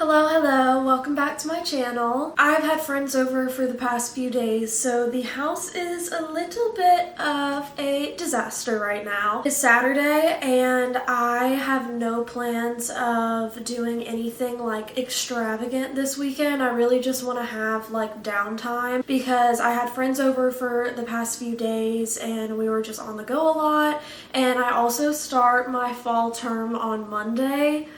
Hello, welcome back to my channel. I've had friends over for the past few days, so the house is a little bit of a disaster right now. It's Saturday and I have no plans of doing anything like extravagant this weekend. I really just want to have like downtime because I had friends over for the past few days and we were just on the go a lot, and I also start my fall term on Monday.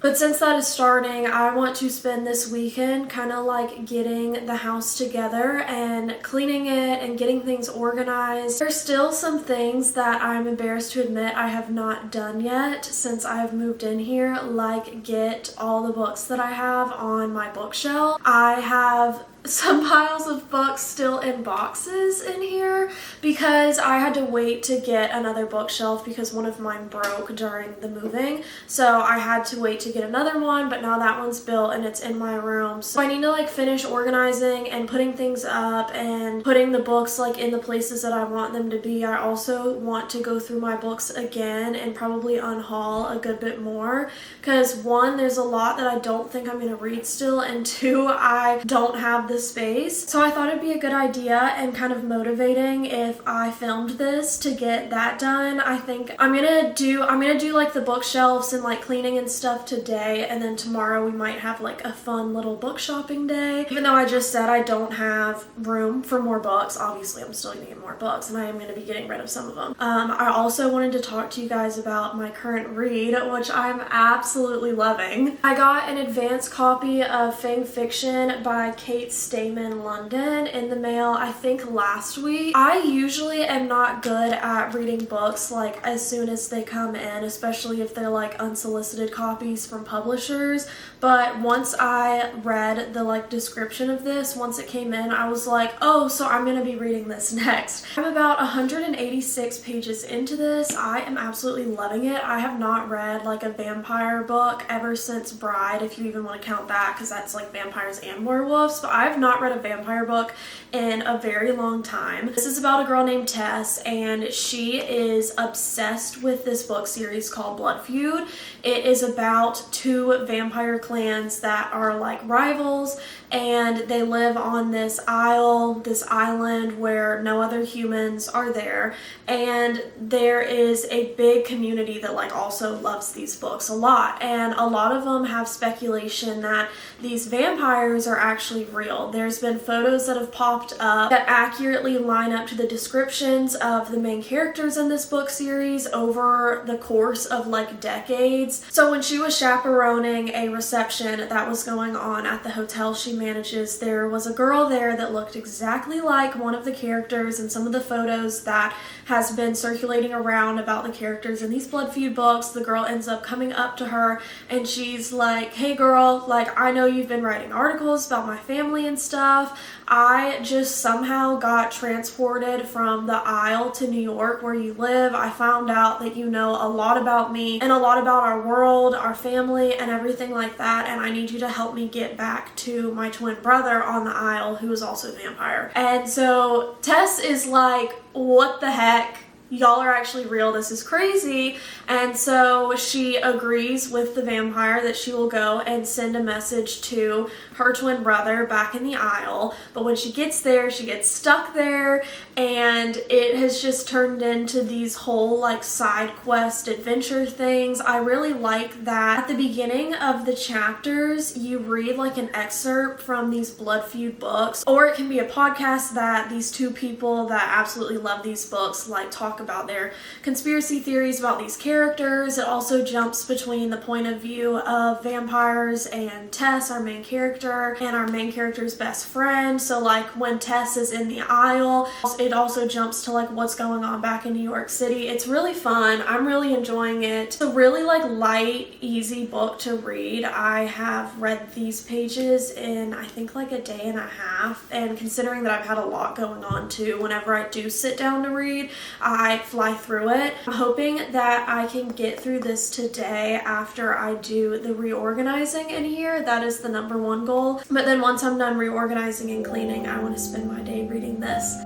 But since that is starting, I want to spend this weekend kind of like getting the house together and cleaning it and getting things organized. There's still some things that I'm embarrassed to admit I have not done yet since I've moved in here, like get all the books that I have on my bookshelf. I have some piles of books still in boxes in here because I had to wait to get another bookshelf because one of mine broke during the moving. So I had to wait to get another one, but now that one's built and it's in my room. So I need to like finish organizing and putting things up and putting the books like in the places that I want them to be. I also want to go through my books again and probably unhaul a good bit more because one, there's a lot that I don't think I'm going to read still, and two, I don't have the space. So I thought it'd be a good idea and kind of motivating if I filmed this to get that done. I think I'm gonna do like the bookshelves and like cleaning and stuff today, and then tomorrow we might have like a fun little book shopping day. Even though I just said I don't have room for more books, obviously I'm still gonna get more books and I am gonna be getting rid of some of them. I also wanted to talk to you guys about my current read, which I'm absolutely loving. I got an advanced copy of Fang Fiction by Kate Stayman London in the mail, I think last week. I usually am not good at reading books like as soon as they come in, especially if they're like unsolicited copies from publishers, but once I read the like description of this, once it came in, I was like, oh, so I'm gonna be reading this next. I'm about 186 pages into this. I am absolutely loving it. I have not read like a vampire book ever since Bride, if you even want to count that, because that's like vampires and werewolves, but I've not read a vampire book in a very long time. This is about a girl named Tess, and she is obsessed with this book series called Blood Feud. It is about two vampire clans that are like rivals, and they live on this island where no other humans are there, and there is a big community that like also loves these books a lot, and a lot of them have speculation that these vampires are actually real. There's been photos that have popped up that accurately line up to the descriptions of the main characters in this book series over the course of like decades. So when she was chaperoning a reception that was going on at the hotel she manages, there was a girl there that looked exactly like one of the characters in some of the photos that has been circulating around about the characters in these Blood Feud books. The girl ends up coming up to her and she's like, hey girl, like I know you've been writing articles about my family and stuff. I just somehow got transported from the Isle to New York where you live. I found out that you know a lot about me and a lot about our world, our family, and everything like that, and I need you to help me get back to my twin brother on the Isle who is also a vampire. And so Tess is like, what the heck? Y'all are actually real, this is crazy. And so she agrees with the vampire that she will go and send a message to her twin brother back in the Isle. But when she gets there, she gets stuck there, and it has just turned into these whole like side quest adventure things. I really like that at the beginning of the chapters you read like an excerpt from these Blood Feud books, or it can be a podcast that these two people that absolutely love these books like talk about their conspiracy theories about these characters. It also jumps between the point of view of vampires and Tess, our main character, and our main character's best friend. So like when Tess is in the Isle, it also jumps to like what's going on back in New York City. It's really fun. I'm really enjoying it. It's a really like light, easy book to read. I have read these pages in I think like a day and a half, and considering that I've had a lot going on too, whenever I do sit down to read, I fly through it. I'm hoping that I can get through this today after I do the reorganizing in here. That is the number one goal. But then once I'm done reorganizing and cleaning, I want to spend my day reading this.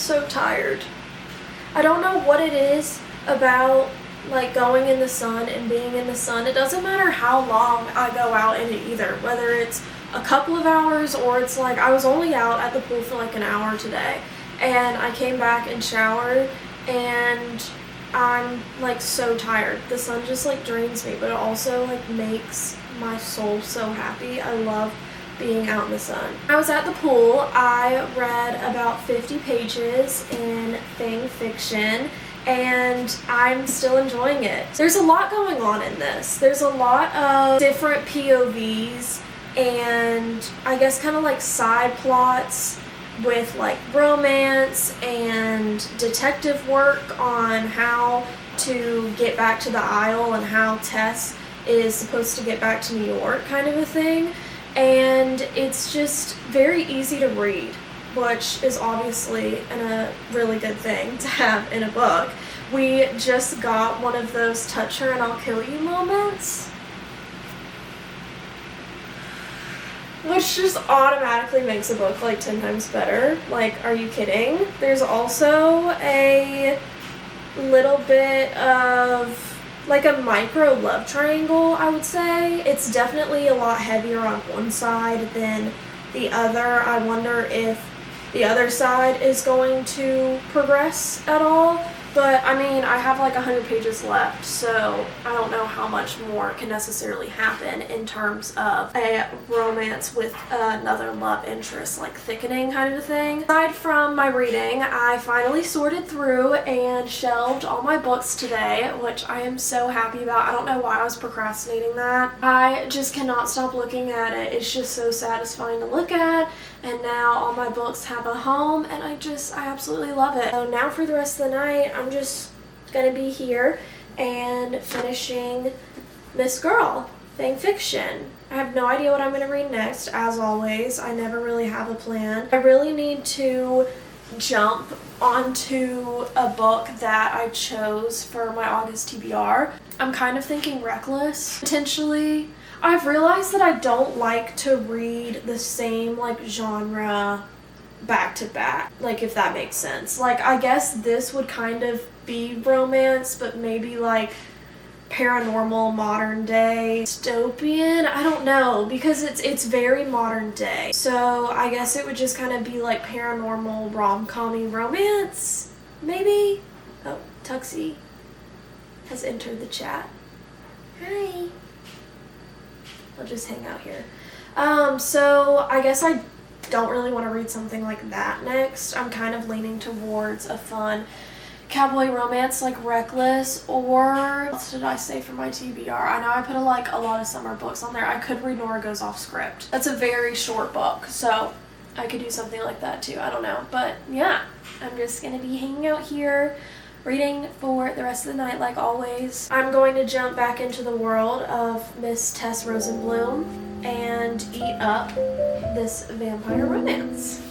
so tired. I don't know what it is about like going in the sun and being in the sun. It doesn't matter how long I go out in it either, whether it's a couple of hours or it's like I was only out at the pool for like an hour today, and I came back and showered and I'm like so tired. The sun just like drains me, but it also like makes my soul so happy. I love being out in the sun. When I was at the pool, I read about 50 pages in fiction, and I'm still enjoying it. There's a lot going on in this. There's a lot of different POVs and I guess kind of like side plots with like romance and detective work on how to get back to the Isle and how Tess is supposed to get back to New York, kind of a thing. And it's just very easy to read, which is obviously a really good thing to have in a book. We just got one of those touch her and I'll kill you moments, which just automatically makes a book like 10 times better. Like, are you kidding? There's also a little bit of like a micro love triangle, I would say. It's definitely a lot heavier on one side than the other. I wonder if the other side is going to progress at all. But I mean, I have like 100 pages left, so I don't know how much more can necessarily happen in terms of a romance with another love interest, like thickening kind of a thing. Aside from my reading, I finally sorted through and shelved all my books today, which I am so happy about. I don't know why I was procrastinating that. I just cannot stop looking at it. It's just so satisfying to look at. And now all my books have a home, and I absolutely love it. So now for the rest of the night, I'm just gonna be here and finishing Miss Girl, fiction. I have no idea what I'm gonna read next, as always. I never really have a plan. I really need to jump onto a book that I chose for my August TBR. I'm kind of thinking Reckless, potentially. I've realized that I don't like to read the same like genre back to back, like if that makes sense. Like I guess this would kind of be romance, but maybe like paranormal, modern day, dystopian. I don't know, because it's very modern day. So I guess it would just kind of be like paranormal, rom-com-y romance, maybe. Oh, Tuxie has entered the chat. Hi. I'll just hang out here. So I guess I don't really want to read something like that next. I'm kind of leaning towards a fun cowboy romance like Reckless, or what else did I say for my TBR? I know I put a lot of summer books on there. I could read Nora Goes Off Script. That's a very short book, so I could do something like that too. I don't know. But yeah, I'm just gonna be hanging out here reading for the rest of the night like always. I'm going to jump back into the world of Miss Tess Rosenblum and eat up this vampire romance.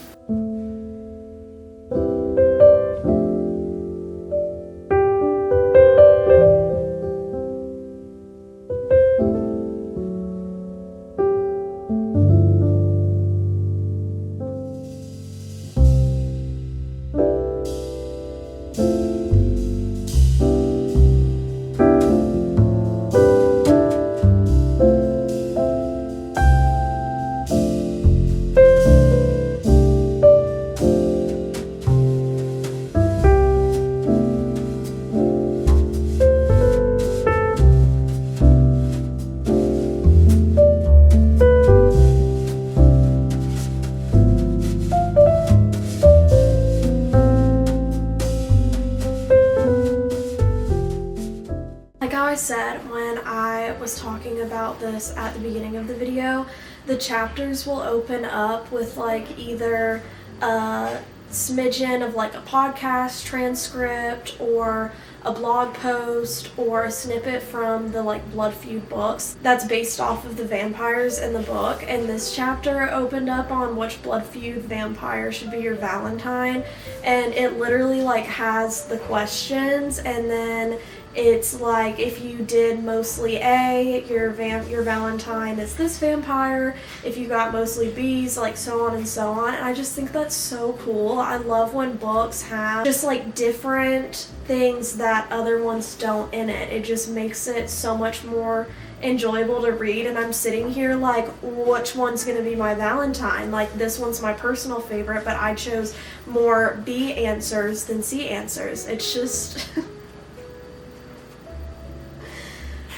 Said when I was talking about this at the beginning of the video, the chapters will open up with like either a smidgen of like a podcast transcript or a blog post or a snippet from the like Blood Feud books that's based off of the vampires in the book. And this chapter opened up on which Blood Feud vampire should be your Valentine, and it literally like has the questions and then It's like if you did mostly A, your Valentine is this vampire. If you got mostly B's, like so on and so on. And I just think that's so cool. I love when books have just like different things that other ones don't in it. It just makes it so much more enjoyable to read, and I'm sitting here like, which one's gonna be my Valentine? Like, this one's my personal favorite, but I chose more B answers than C answers. It's just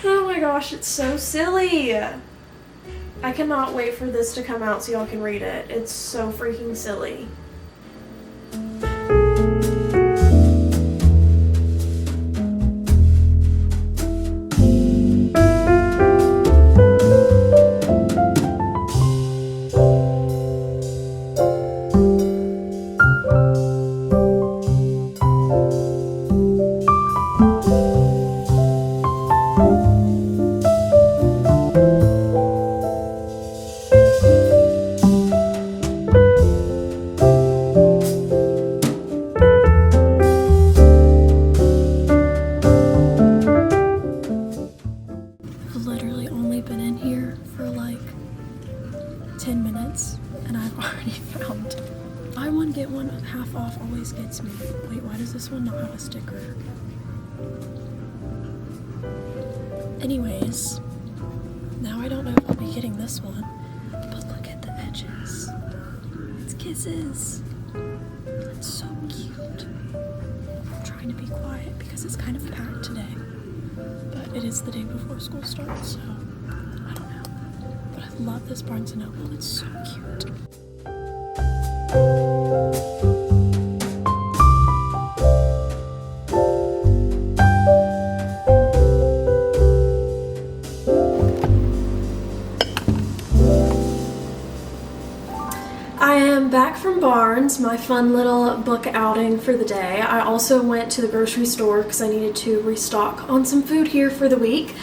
oh my gosh, it's so silly. I cannot wait for this to come out so y'all can read it. It's so freaking silly. Literally only been in here for like 10 minutes and I've already found buy one get one half off always gets me. Wait, why does this one not have a sticker? Anyways, now I don't know if I'll be getting this one, but look at the edges. It's kisses. It's so cute. I'm trying to be quiet because it's kind of packed today. But it is the day before school starts, so I don't know. But I love this Barnes & Noble. It's so cute. I am back from Barnes, my fun little book outing for the day. I also went to the grocery store because I needed to restock on some food here for the week.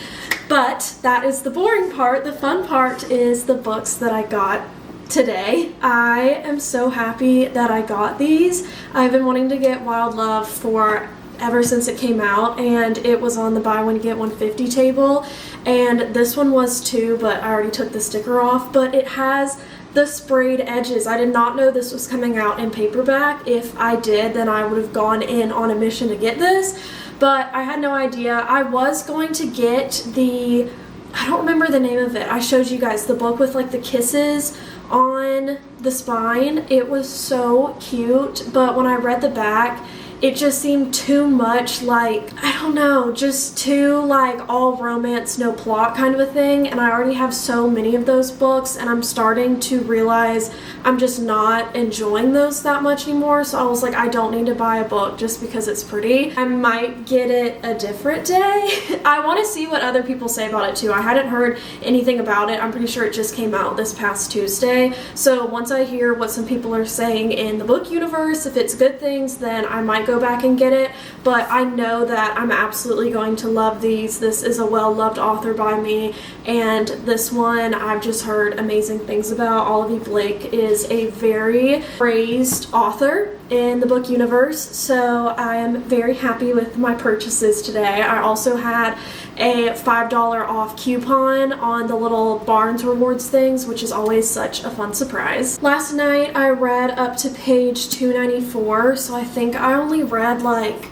But that is the boring part. The fun part is the books that I got today. I am so happy that I got these. I've been wanting to get Wild Love for ever since it came out, and it was on the buy one get 150 table, and this one was too, but I already took the sticker off. But it has the sprayed edges. I did not know this was coming out in paperback. If I did, then I would have gone in on a mission to get this, but I had no idea. I was going to get the, I don't remember the name of it. I showed you guys the book with like the kisses on the spine. It was so cute, but when I read the back, it just seemed too much like, I don't know, just too like all romance, no plot kind of a thing. And I already have so many of those books, and I'm starting to realize I'm just not enjoying those that much anymore. So I was like, I don't need to buy a book just because it's pretty. I might get it a different day. I want to see what other people say about it too. I hadn't heard anything about it. I'm pretty sure it just came out this past Tuesday. So once I hear what some people are saying in the book universe, if it's good things, then I might go back and get it. But I know that I'm absolutely going to love these. This is a well-loved author by me, and this one I've just heard amazing things about. Olivia Blake is a very praised author in the book universe, so I am very happy with my purchases today. I also had a $5 off coupon on the little Barnes Rewards things, which is always such a fun surprise. Last night I read up to page 294, so I think I only read like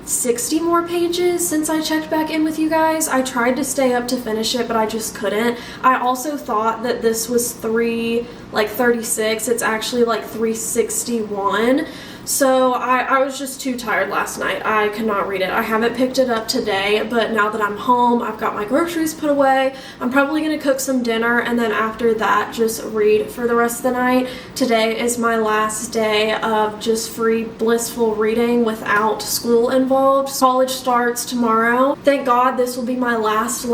60 more pages since I checked back in with you guys. I tried to stay up to finish it, but I just couldn't. I also thought that this was 336. It's actually like 361. So I was just too tired last night. I could not read it. I haven't picked it up today, but now that I'm home, I've got my groceries put away. I'm probably going to cook some dinner, and then after that, just read for the rest of the night. Today is my last day of just free, blissful reading without school involved. College starts tomorrow. Thank God this will be my last,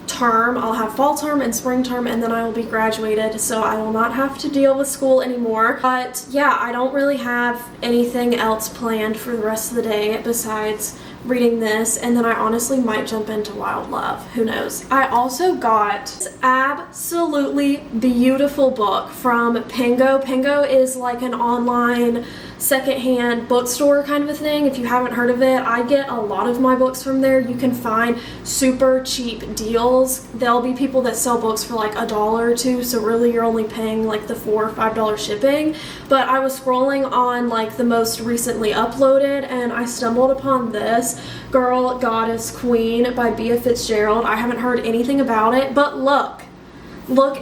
term. I'll have fall term and spring term, and then I will be graduated, so I will not have to deal with school anymore. But yeah, I don't really have anything else planned for the rest of the day besides reading this, and then I honestly might jump into Wild Love. Who knows? I also got this absolutely beautiful book from Pengo. Pengo is like an online secondhand bookstore kind of a thing. If you haven't heard of it, I get a lot of my books from there. You can find super cheap deals. There'll be people that sell books for like $1 or $2, so really you're only paying like the $4 or $5 shipping. But I was scrolling on like the most recently uploaded, and I stumbled upon this, Girl, Goddess, Queen by Bea Fitzgerald. I haven't heard anything about it, but look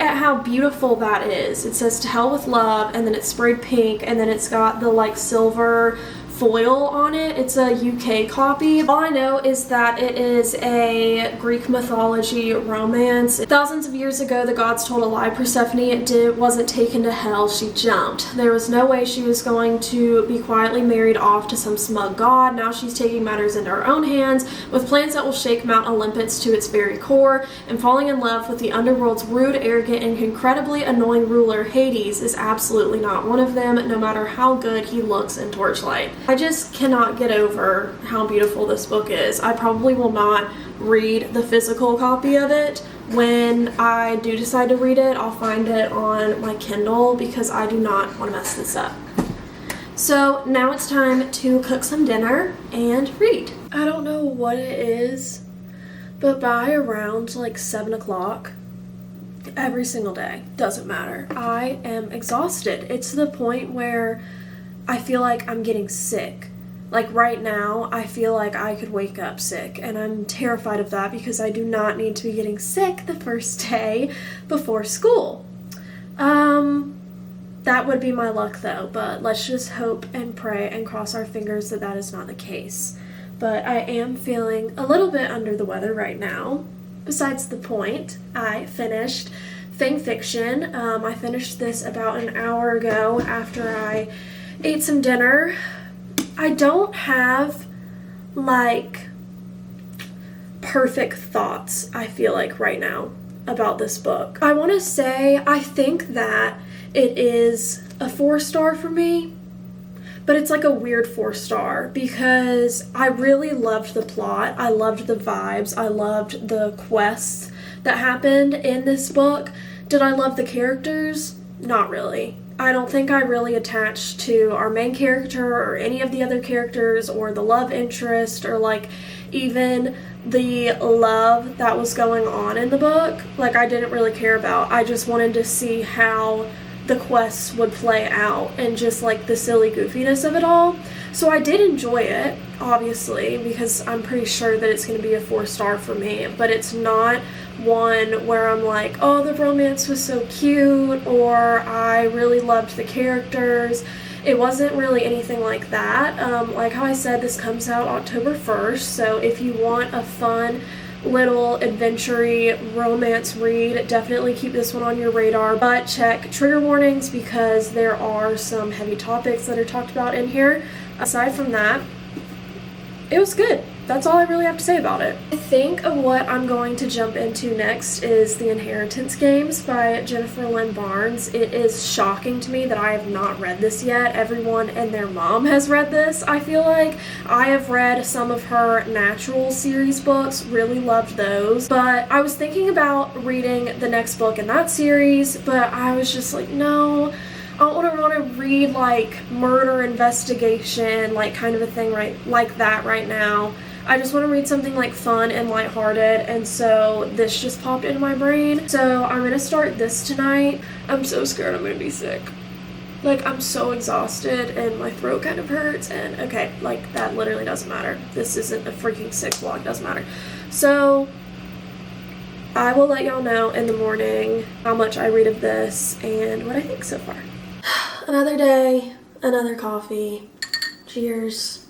at how beautiful that is. It says "To Hell with Love," and then it's sprayed pink, and then it's got the like silver foil on it. It's a UK copy. All I know is that it is a Greek mythology romance. Thousands of years ago, the gods told a lie. Persephone wasn't taken to hell, she jumped. There was no way she was going to be quietly married off to some smug god. Now she's taking matters into her own hands with plans that will shake Mount Olympus to its very core, and falling in love with the underworld's rude, arrogant, and incredibly annoying ruler, Hades, is absolutely not one of them, no matter how good he looks in Torchlight. I just cannot get over how beautiful this book is. I probably will not read the physical copy of it. When I do decide to read it, I'll find it on my Kindle because I do not want to mess this up. So now it's time to cook some dinner and read. I don't know what it is, but by around like 7 o'clock, every single day, doesn't matter, I am exhausted. It's to the point where I feel like I'm getting sick. Like right now, I feel like I could wake up sick, and I'm terrified of that because I do not need to be getting sick the first day before school. That would be my luck though, but let's just hope and pray and cross our fingers that that is not the case. But I am feeling a little bit under the weather right now. Besides the point, I finished Fang Fiction. I finished this about an hour ago after I ate some dinner. I don't have like perfect thoughts, I feel like right now, about this book. I want to say I think that it is a 4-star for me, but it's like a weird 4-star because I really loved the plot, I loved the vibes, I loved the quests that happened in this book. Did I love the characters? Not really. I don't think I really attached to our main character or any of the other characters or the love interest or like even the love that was going on in the book. Like I didn't really care about. I just wanted to see how the quests would play out and just like the silly goofiness of it all. So I did enjoy it, obviously, because I'm pretty sure that it's going to be a 4-star for me, but it's not one where I'm like, oh, the romance was so cute, or I really loved the characters. It wasn't really anything like that. Like how I said, this comes out October 1st, so if you want a fun little adventure-y romance read, definitely keep this one on your radar, but check trigger warnings because there are some heavy topics that are talked about in here. Aside from that, it was good. That's all I really have to say about it. I think of what I'm going to jump into next is The Inheritance Games by Jennifer Lynn Barnes. It is shocking to me that I have not read this yet. Everyone and their mom has read this, I feel like. I have read some of her Natural series books, really loved those, but I was thinking about reading the next book in that series, but I was just like, no, I don't want to read like murder investigation, like kind of a thing like that right now. I just want to read something like fun and lighthearted, and so this just popped into my brain. So I'm going to start this tonight. I'm so scared I'm going to be sick. Like, I'm so exhausted and my throat kind of hurts, and okay, like that literally doesn't matter. This isn't a freaking sick vlog, doesn't matter. So I will let y'all know in the morning how much I read of this and what I think so far. Another day, another coffee. Cheers.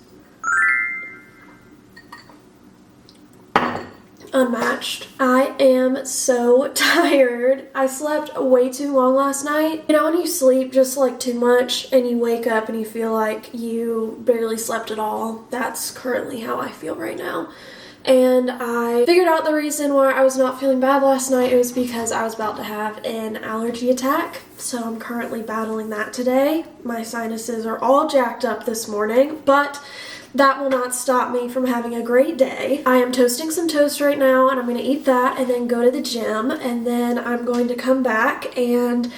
Unmatched. I am so tired. I slept way too long last night. You know when you sleep just like too much and you wake up and you feel like you barely slept at all? That's currently how I feel right now. And I figured out the reason why I was not feeling bad last night. It was because I was about to have an allergy attack. So I'm currently battling that today. My sinuses are all jacked up this morning, but that will not stop me from having a great day. I am toasting some toast right now, and I'm going to eat that and then go to the gym, and then I'm going to come back and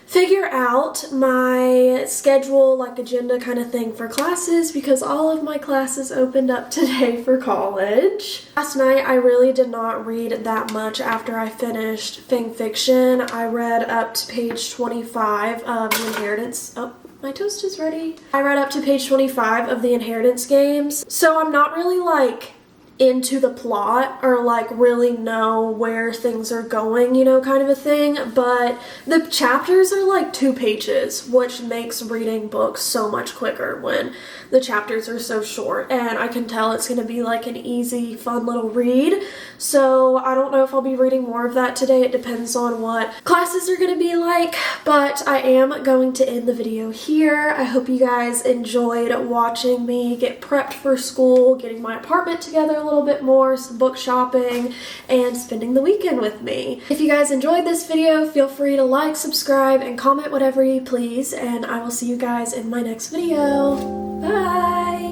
figure out my schedule, like agenda kind of thing for classes, because all of my classes opened up today for college. Last night I really did not read that much after I finished Fang Fiction. I read up to page 25 of The Inheritance. Oh, my toast is ready. I read up to page 25 of The Inheritance games, so I'm not really like into the plot or like really know where things are going, you know, kind of a thing, but the chapters are like 2 pages, which makes reading books so much quicker when the chapters are so short, and I can tell it's going to be like an easy, fun little read. So I don't know if I'll be reading more of that today. It depends on what classes are going to be like, but I am going to end the video here. I hope you guys enjoyed watching me get prepped for school, getting my apartment together a little bit more, some book shopping, and spending the weekend with me. If you guys enjoyed this video, feel free to like, subscribe, and comment whatever you please, and I will see you guys in my next video. Bye!